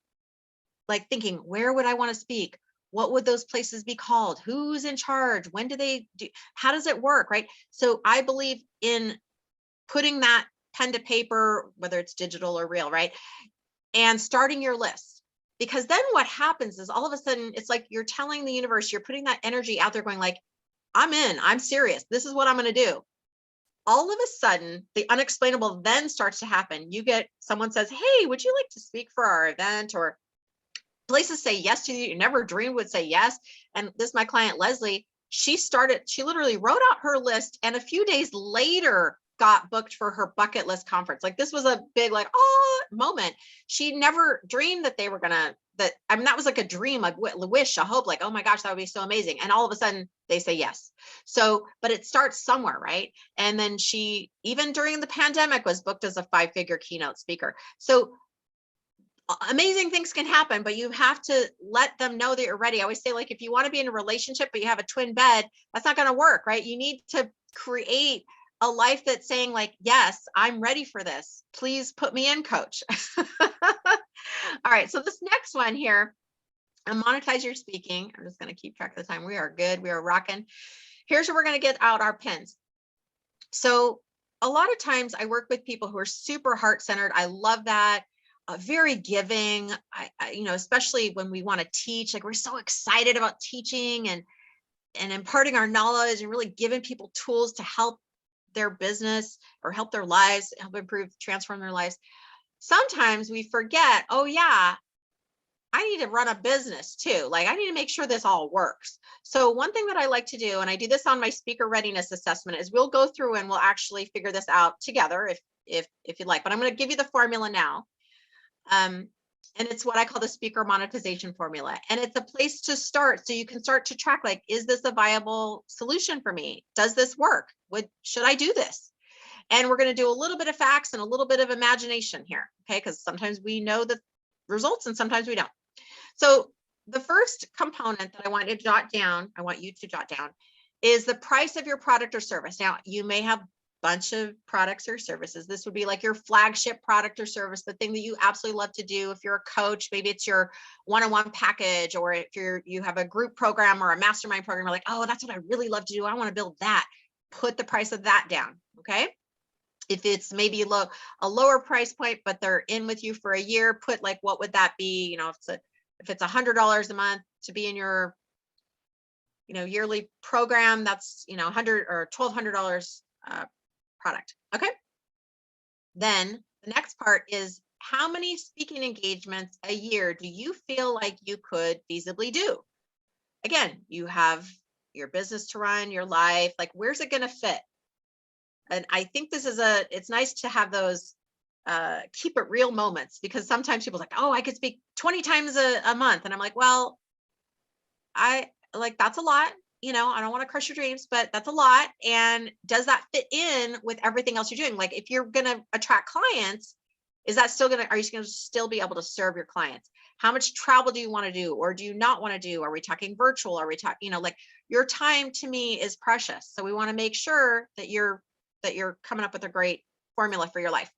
like thinking, where would I want to speak? What would those places be called? Who's in charge? When do they do? How does it work, right? So I believe in putting that pen to paper, whether it's digital or real, right? And starting your list. Because then what happens is all of a sudden, it's like you're telling the universe, you're putting that energy out there going like, I'm in, I'm serious. This is what I'm going to do. All of a sudden, the unexplainable then starts to happen. Someone says, hey, would you like to speak for our event? Or places say yes to you never dreamed would say yes. And this is my client, Leslie. She literally wrote out her list and a few days later got booked for her bucket list conference. Like this was a big moment. She never dreamed that they were that was like a dream, a wish, a hope, like, oh my gosh, that would be so amazing. And all of a sudden they say yes. So, but it starts somewhere, right? And then she, even during the pandemic, was booked as a 5-figure keynote speaker. So amazing things can happen, but you have to let them know that you're ready. I always say, like, if you want to be in a relationship, but you have a twin bed, that's not going to work, right? You need to create a life that's saying like, yes, I'm ready for this. Please put me in, coach. All right. So this next one here, monetize your speaking. I'm just going to keep track of the time. We are good. We are rocking. Here's where we're going to get out our pins. So a lot of times I work with people who are super heart-centered. I love that. very giving. You know, especially when we want to teach, like we're so excited about teaching and imparting our knowledge and really giving people tools to help their business or help their lives, help improve, transform their lives. Sometimes we forget, oh yeah, I need to run a business too. Like I need to make sure this all works. So one thing that I like to do, and I do this on my speaker readiness assessment, is we'll go through and we'll actually figure this out together if you'd like, but I'm going to give you the formula now. And it's what I call the speaker monetization formula. And it's a place to start. So you can start to track, like, is this a viable solution for me? Does this work? Should I do this? And we're going to do a little bit of facts and a little bit of imagination here. Okay. Because sometimes we know the results and sometimes we don't. So the first component that I want you to jot down, is the price of your product or service. Now, you may have bunch of products or services. This would be like your flagship product or service, the thing that you absolutely love to do. If you're a coach, maybe it's your one-on-one package, or if you have a group program or a mastermind program, you're like, oh, that's what I really love to do. I want to build that. Put the price of that down. Okay. If it's maybe a lower price point, but they're in with you for a year, put like, what would that be? You know, if it's $100 a month to be in your, you know, yearly program, that's, you know, $100 or $1,200 product. Okay. Then the next part is, how many speaking engagements a year do you feel like you could feasibly do? Again, you have your business to run, your life, like where's it going to fit? And I think it's nice to have those keep it real moments, because sometimes people are like, oh, I could speak 20 times a month. And I'm like, well, that's a lot. You know, I don't want to crush your dreams, but that's a lot. And does that fit in with everything else you're doing? Like if you're going to attract clients, are you going to still be able to serve your clients? How much travel do you want to do, or do you not want to do? Are we talking virtual? Are we talking, you know, like your time to me is precious. So we want to make sure that you're coming up with a great formula for your life.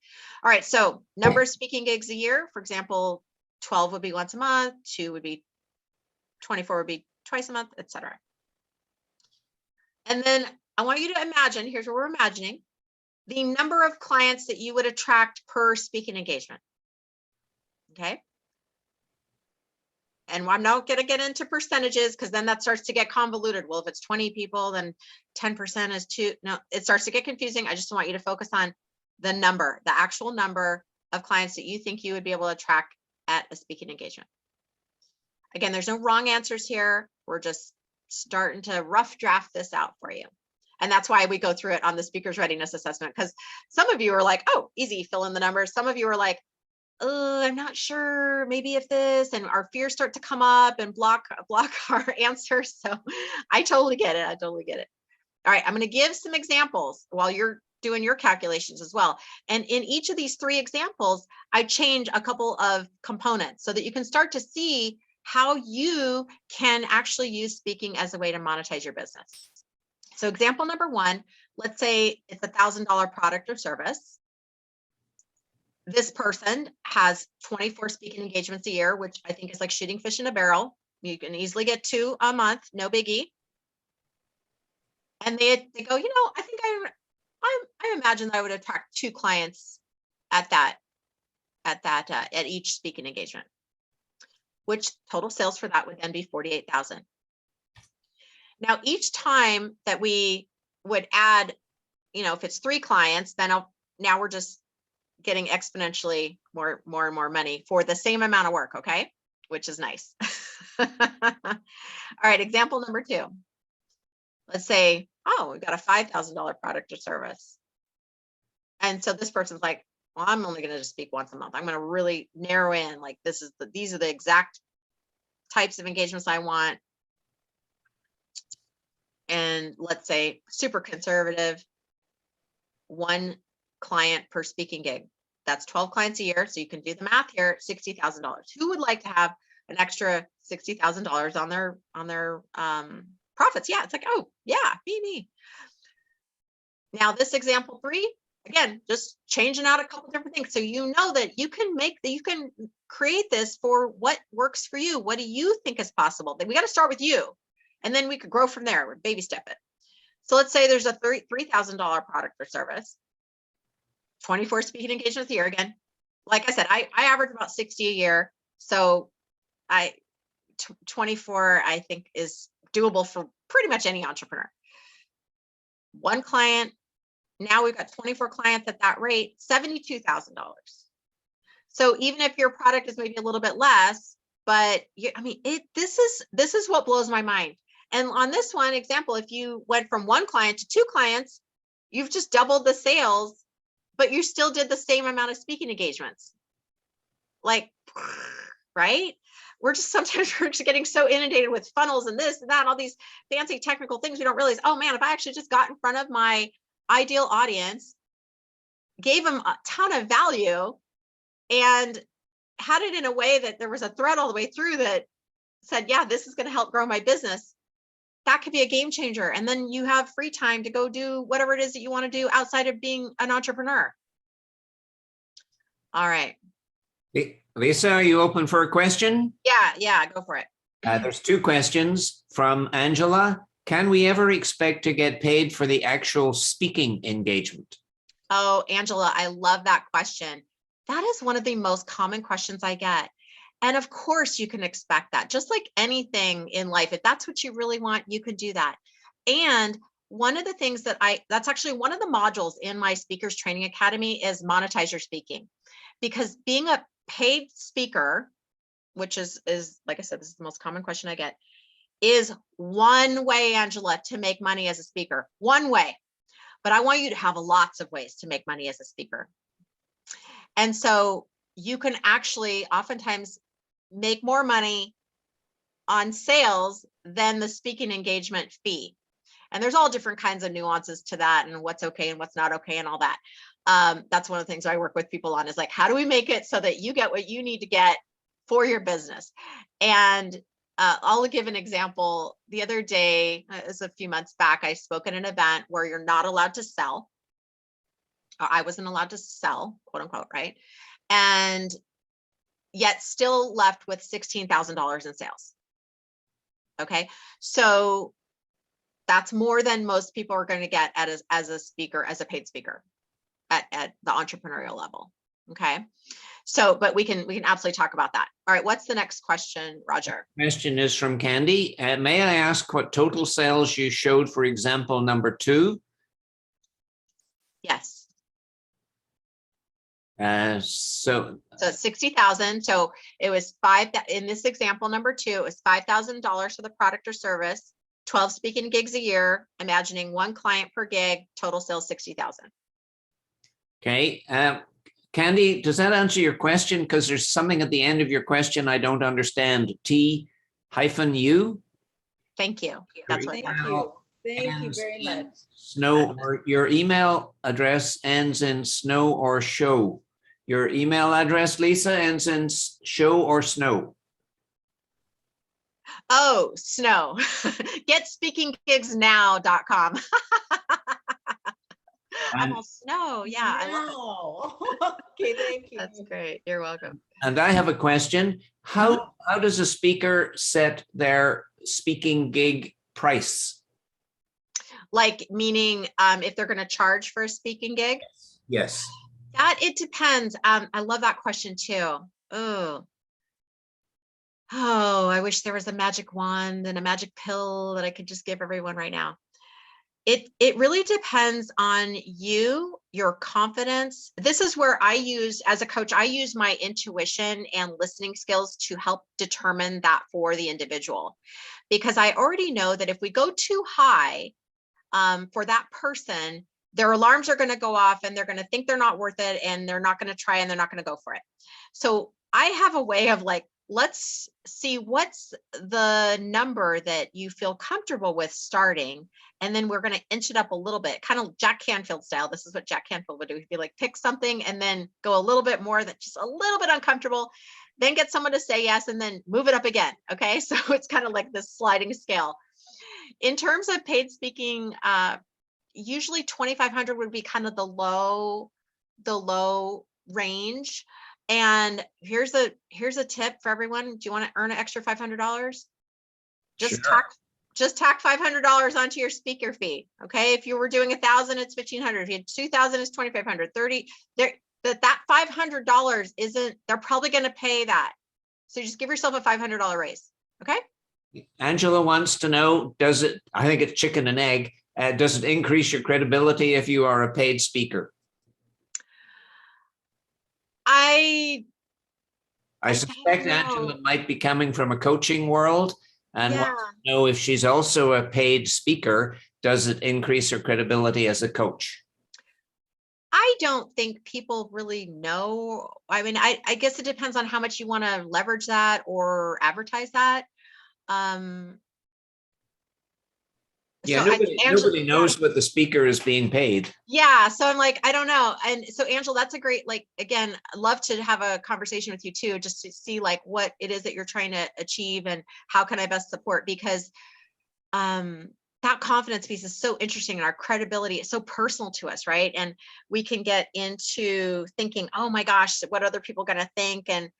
All right. So number of speaking gigs a year, for example, 12 would be once a month, 2 would be 24 would be twice a month, etc. And then I want you to imagine, here's what we're imagining, the number of clients that you would attract per speaking engagement. Okay. And I'm not going to get into percentages, because then that starts to get convoluted. Well, if it's 20 people, then 10% is 2. No, it starts to get confusing. I just want you to focus on the actual number of clients that you think you would be able to attract at a speaking engagement. Again, there's no wrong answers here. We're just starting to rough draft this out for you. And that's why we go through it on the speaker's readiness assessment, because some of you are like, oh, easy, fill in the numbers. Some of you are like, oh, I'm not sure, maybe if this, and our fears start to come up and block our answers. So I totally get it. All right, I'm going to give some examples while you're doing your calculations as well. And in each of these 3 examples, I change a couple of components so that you can start to see how you can actually use speaking as a way to monetize your business. So example number 1, let's say it's $1,000 product or service. This person has 24 speaking engagements a year, which I think is like shooting fish in a barrel. You can easily get 2 a month, no biggie. And they go, you know, I think I imagine that I would attract 2 clients at each speaking engagement, which total sales for that would then be $48,000. Now, each time that we would add, you know, if it's 3 clients, then now we're just getting exponentially more and more money for the same amount of work. Okay. Which is nice. All right. Example number 2. Let's say, oh, we've got a $5,000 product or service. And so this person's like, well, I'm only going to just speak once a month. I'm going to really narrow in, like, these are the exact types of engagements I want. And let's say super conservative, 1 client per speaking gig. That's 12 clients a year. So you can do the math here, $60,000. Who would like to have an extra $60,000 on their profits? Yeah, it's like, oh yeah, me. Now this example 3, again, just changing out a couple different things. So you know that you can create this for what works for you. What do you think is possible? We got to start with you, and then we could grow from there. Baby step it. So let's say there's a $3,000 product or service, 24 speaking engagements a year. Again, like I said, I average about 60 a year. So 24, I think, is doable for pretty much any entrepreneur. One client, now we've got 24 clients at that rate, $72,000. So even if your product is maybe a little bit less, but this is what blows my mind. And on this one example, if you went from one client to 2 clients, you've just doubled the sales, but you still did the same amount of speaking engagements. Like, right? Sometimes we're just getting so inundated with funnels and this and that, and all these fancy technical things. We don't realize, oh man, if I actually just got in front of my ideal audience, gave them a ton of value, and had it in a way that there was a thread all the way through that said, yeah, this is going to help grow my business, that could be a game changer. And then you have free time to go do whatever it is that you want to do outside of being an entrepreneur. All right. Leisa, are you open for a question? Yeah, go for it. There's 2 questions from Angela. Can we ever expect to get paid for the actual speaking engagement? Oh, Angela, I love that question. That is one of the most common questions I get. And of course you can expect that. Just like anything in life, if that's what you really want, you can do that. And one of the things that's actually one of the modules in my Speakers Training Academy is Monetize Your Speaking. Because being a paid speaker, which is like I said, this is the most common question I get, is one way, Angela, to make money as a speaker. One way. But I want you to have lots of ways to make money as a speaker. And so you can actually oftentimes make more money on sales than the speaking engagement fee. And there's all different kinds of nuances to that and what's okay and what's not okay and all that. That's one of the things I work with people on, is like, how do we make it so that you get what you need to get for your business? And I'll give an example. The other day, it was a few months back, I spoke at an event where you're not allowed to sell. Or I wasn't allowed to sell, quote unquote, right? And yet still left with $16,000 in sales. Okay, so that's more than most people are going to get as a speaker, as a paid speaker at the entrepreneurial level. Okay, so but we can absolutely talk about that. All right, what's the next question, Roger? Question is from Candy. May I ask what total sales you showed for example number 2? Yes. So 60,000. So it was in this example number 2, it was $5,000 for the product or service, 12 speaking gigs a year, imagining 1 client per gig, total sales 60,000. Okay. Candy, does that answer your question? Because there's something at the end of your question I don't understand. T-U? Thank you. That's what. Thank you very much. Snow, or your email address ends in snow or show. Your email address, Leisa, ends in show or snow. Oh, snow. GetSpeakingGigsNow.com. I'm all snow. Yeah, I love it. Okay, thank you. That's great. You're welcome. And I have a question. How does a speaker set their speaking gig price? Like, meaning if they're going to charge for a speaking gig? Yes. It depends. I love that question too. Oh, I wish there was a magic wand and a magic pill that I could just give everyone right now. It really depends on you, your confidence. This is where as a coach, I use my intuition and listening skills to help determine that for the individual. Because I already know that if we go too high for that person, their alarms are going to go off and they're going to think they're not worth it and they're not going to try and they're not going to go for it. So I have a way of like, let's see what's the number that you feel comfortable with starting. And then we're going to inch it up a little bit, kind of Jack Canfield style. This is what Jack Canfield would do. He'd be like, pick something and then go a little bit more, that just a little bit uncomfortable, then get someone to say yes, and then move it up again. Okay. So it's kind of like this sliding scale. In terms of paid speaking, usually 2,500 would be kind of the low range. And here's a tip for everyone. Do you want to earn an extra $500? Just tack $500 onto your speaker fee. Okay. If you were doing 1,000, it's 1,500. If you had 2,000, it's 2,500. 30 there. that $500 isn't, they're probably going to pay that. So just give yourself a $500 raise. Okay. Angela wants to know, does it, I think it's chicken and egg, does it increase your credibility if you are a paid speaker? I suspect Angela might be coming from a coaching world and wants to know if she's also a paid speaker, does it increase her credibility as a coach? I don't think people really know. I mean, I guess it depends on how much you want to leverage that or advertise that. Yeah, so nobody knows what the speaker is being paid. Yeah, so I'm like, I don't know. And so Angela, that's a great, like, again, I'd love to have a conversation with you too, just to see like what it is that you're trying to achieve and how can I best support, because that confidence piece is so interesting, and our credibility is so personal to us, right? And we can get into thinking, oh my gosh, what are other people going to think? And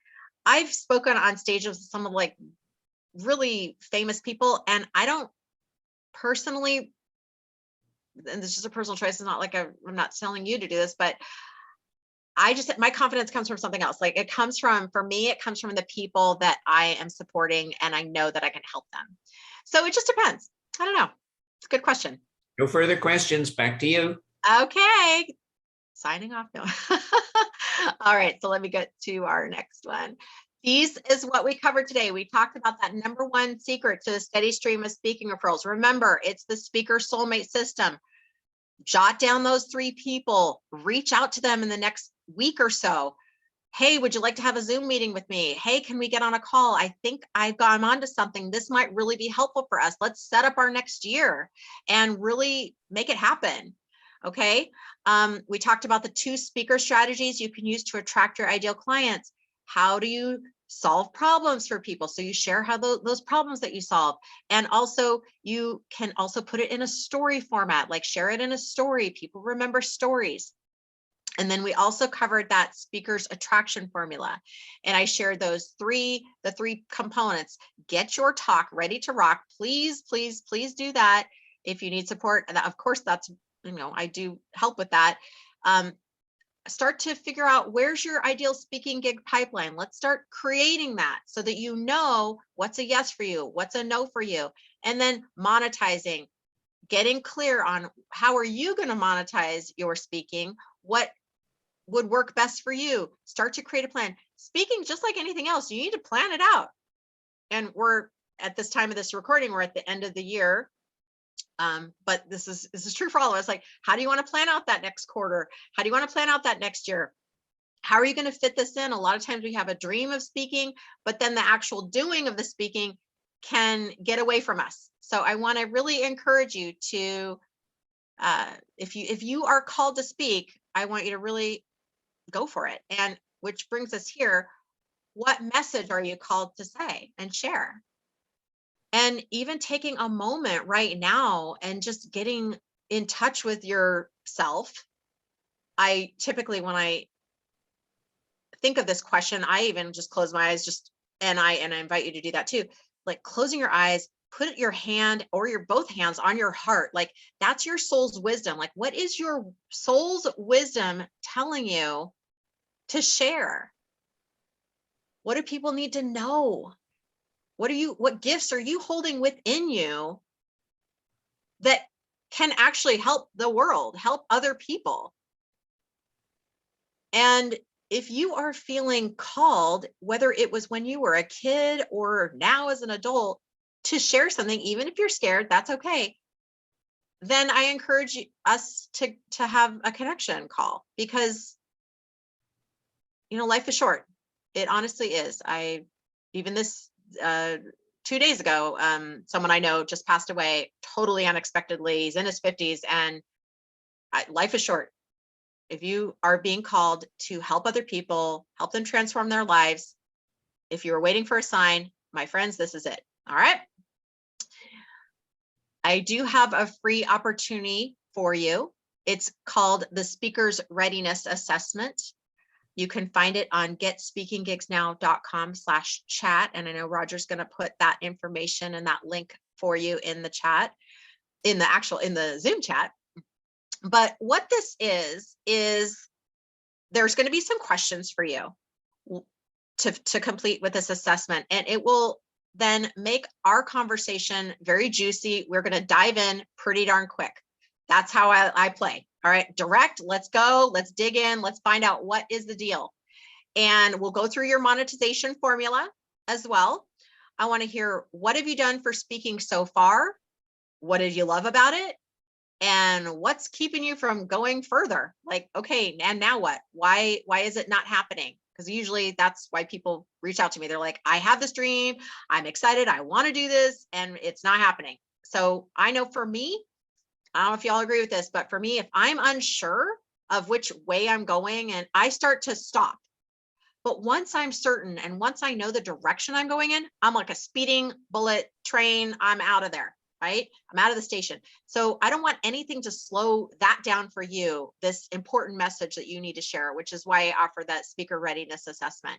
I've spoken on stages with some of like really famous people, and I don't personally, and this is just a personal choice, it's not like I'm not telling you to do this, but I just, my confidence comes from something else. Like it comes from, for me, it comes from the people that I am supporting and I know that I can help them. So it just depends. I don't know. It's a good question. No further questions. Back to you. Okay. Signing off now. All right. So let me get to our next one. These is what we covered today. We talked about that number one secret to the steady stream of speaking referrals. Remember, it's the speaker soulmate system. Jot down those 3 people, reach out to them in the next week or so. Hey, would you like to have a Zoom meeting with me? Hey, can we get on a call? I think I'm onto something. This might really be helpful for us. Let's set up our next year and really make it happen. Okay. We talked about the 2 speaker strategies you can use to attract your ideal clients. How do you solve problems for people? So you share how those problems that you solve. And also you can also put it in a story format, like share it in a story. People remember stories. And then we also covered that speaker's attraction formula. And I shared the 3 components. Get your talk ready to rock. Please, please, please do that. If you need support, and of course, that's, I do help with that. Start to figure out where's your ideal speaking gig pipeline. Let's start creating that so that you know what's a yes for you, what's a no for you. And then monetizing, getting clear on how are you going to monetize your speaking, what would work best for you. Start to create a plan. Speaking, just like anything else, you need to plan it out. And we're at this time of this recording, we're at the end of the year. But this is true for all of us. Like, how do you want to plan out that next quarter? How do you want to plan out that next year? How are you going to fit this in? A lot of times we have a dream of speaking, but then the actual doing of the speaking can get away from us. So I want to really encourage you to, if you are called to speak, I want you to really go for it. And which brings us here, what message are you called to say and share? And even taking a moment right now and just getting in touch with yourself. I typically, when I think of this question, I even just close my eyes, and I invite you to do that too. Like closing your eyes, put your hand or your both hands on your heart. Like that's your soul's wisdom. Like what is your soul's wisdom telling you to share? What do people need to know? What gifts are you holding within you that can actually help the world, help other people? And if you are feeling called, whether it was when you were a kid or now as an adult, to share something, even if you're scared, that's okay. Then I encourage us to have a connection call, because life is short. It honestly is. Even this 2 days ago, someone I know just passed away totally unexpectedly. He's in his 50s, and life is short. If you are being called to help other people, help them transform their lives, if you were waiting for a sign, my friends, this is it. All right. I do have a free opportunity for you. It's called the Speaker's Readiness Assessment. You can find it on getspeakinggigsnow.com/chat. And I know Roger's going to put that information and that link for you in the chat, in the Zoom chat. But what this is there's going to be some questions for you to complete with this assessment, and it will then make our conversation very juicy. We're going to dive in pretty darn quick. That's how I play. All right, direct, let's go, let's dig in, let's find out what is the deal. And we'll go through your monetization formula as well. I want to hear, what have you done for speaking so far? What did you love about it? And what's keeping you from going further? Like, okay, and now what? Why is it not happening? Because usually that's why people reach out to me. They're like, I have this dream, I'm excited, I want to do this, and it's not happening. So I know for me, I don't know if y'all agree with this, but for me, if I'm unsure of which way I'm going, and I start to stop, but once I'm certain and once I know the direction I'm going in, I'm like a speeding bullet train. I'm out of there, right? I'm out of the station. So I don't want anything to slow that down for you, this important message that you need to share, which is why I offer that speaker readiness assessment.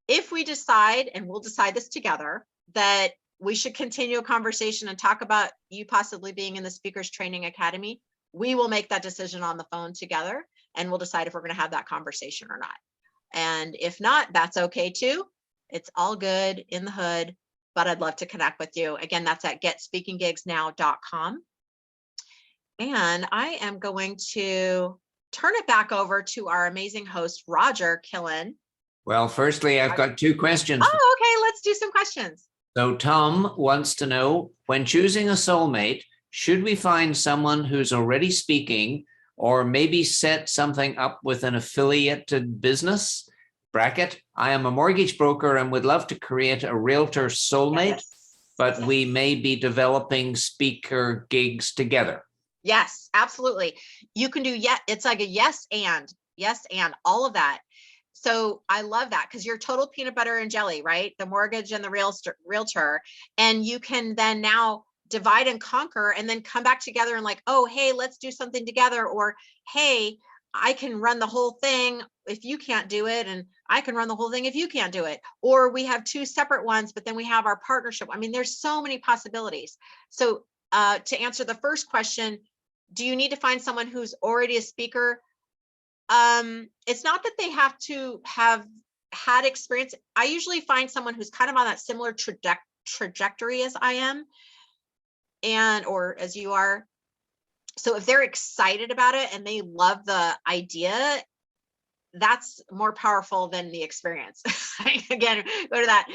If we decide, and we'll decide this together, that we should continue a conversation and talk about you possibly being in the Speakers Training Academy, we will make that decision on the phone together, and we'll decide if we're going to have that conversation or not. And if not, that's okay too. It's all good in the hood, but I'd love to connect with you. Again, that's at getspeakinggigsnow.com. And I am going to turn it back over to our amazing host, Roger Killen. Well, firstly, I've got two questions. Oh, okay, let's do some questions. So Tom wants to know, when choosing a soulmate, should we find someone who's already speaking, or maybe set something up with an affiliated business? Bracket, I am a mortgage broker and would love to create a realtor soulmate, but we may be developing speaker gigs together. Yes, absolutely. You can do, it's like a yes and all of that. So I love that, because you're total peanut butter and jelly, right? The mortgage and the realtor, and you can then now divide and conquer and then come back together and like, oh, hey, let's do something together. Or, hey, I can run the whole thing if you can't do it, and I can run the whole thing if you can't do it. Or we have two separate ones, but then we have our partnership. I mean, there's so many possibilities. So to answer the first question, do you need to find someone who's already a speaker? It's not that they have to have had experience. I usually find someone who's kind of on that similar trajectory as I am, or as you are. So if they're excited about it and they love the idea, that's more powerful than the experience. Again, go to that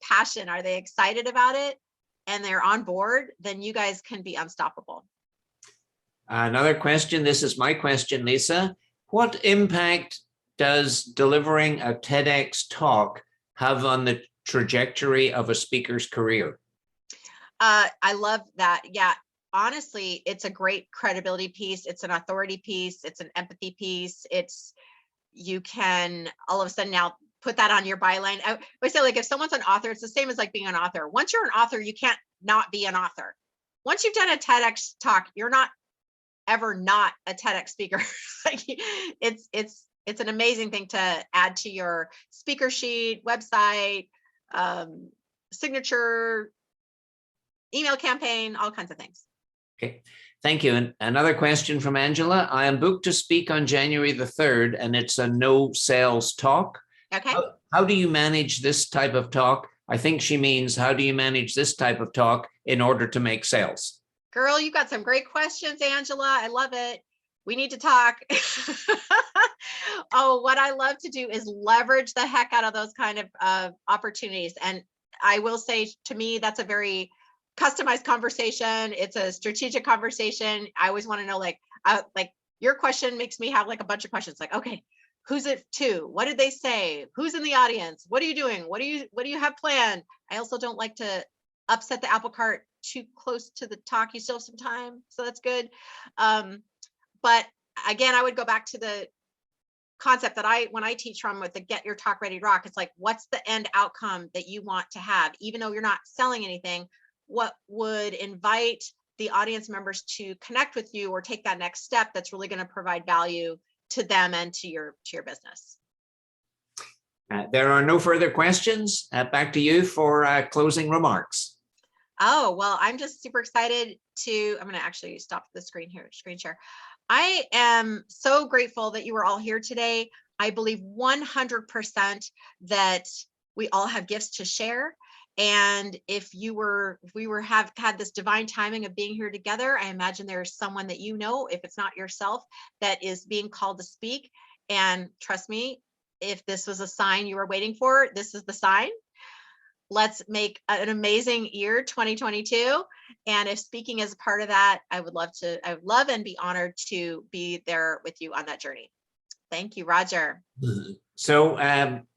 passion. Are they excited about it and they're on board? Then you guys can be unstoppable. Another question. This is my question, Leisa. What impact does delivering a TEDx talk have on the trajectory of a speaker's career? I love that. Yeah, honestly, it's a great credibility piece. It's an authority piece. It's an empathy piece. You can all of a sudden now put that on your byline. I say, like, if someone's an author, it's the same as like being an author. Once you're an author, you can't not be an author. Once you've done a TEDx talk, you're not ever not a TEDx speaker. Like, it's an amazing thing to add to your speaker sheet, website, signature, email campaign, all kinds of things. Okay, thank you. And another question from Angela. I am booked to speak on January the 3rd, and it's a no sales talk. Okay. How do you manage this type of talk? I think she means, how do you manage this type of talk in order to make sales? Girl, you got some great questions, Angela. I love it. We need to talk. Oh, what I love to do is leverage the heck out of those kind of opportunities. And I will say, to me, that's a very customized conversation. It's a strategic conversation. I always want to know, like your question makes me have like a bunch of questions. Like, okay, who's it to? What did they say? Who's in the audience? What are you doing? What do you have planned? I also don't like to upset the apple cart too close to the talk. You still have some time, so that's good. But again, I would go back to the concept that when I teach from with the Get Your Talk Ready to Rock, it's like, what's the end outcome that you want to have? Even though you're not selling anything, what would invite the audience members to connect with you or take that next step that's really going to provide value to them and to your business? There are no further questions. Back to you for closing remarks. Oh, well, I'm just super excited I'm going to actually stop the screen share. I am so grateful that you were all here today. I believe 100% that we all have gifts to share. And if we have had this divine timing of being here together, I imagine there's someone that you know, if it's not yourself, that is being called to speak. And trust me, if this was a sign you were waiting for, this is the sign. Let's make an amazing year 2022. And if speaking is a part of that, I would love and be honored to be there with you on that journey. Thank you, Roger. So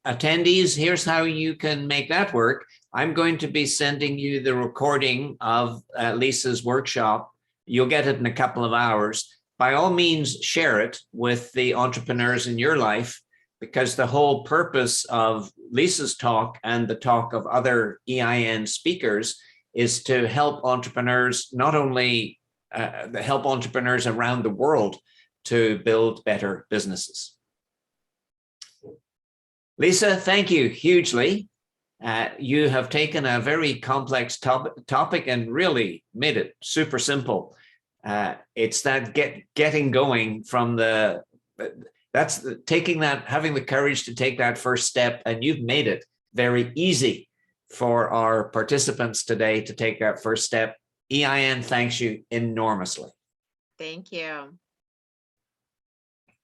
attendees, here's how you can make that work. I'm going to be sending you the recording of Leisa's workshop. You'll get it in a couple of hours. By all means, share it with the entrepreneurs in your life, because the whole purpose of Leisa's talk and the talk of other EIN speakers is to help entrepreneurs, not only help entrepreneurs around the world to build better businesses. Leisa, thank you hugely. You have taken a very complex topic and really made it super simple. It's that getting going from having the courage to take that first step, and you've made it very easy for our participants today to take that first step. EIN thanks you enormously. Thank you.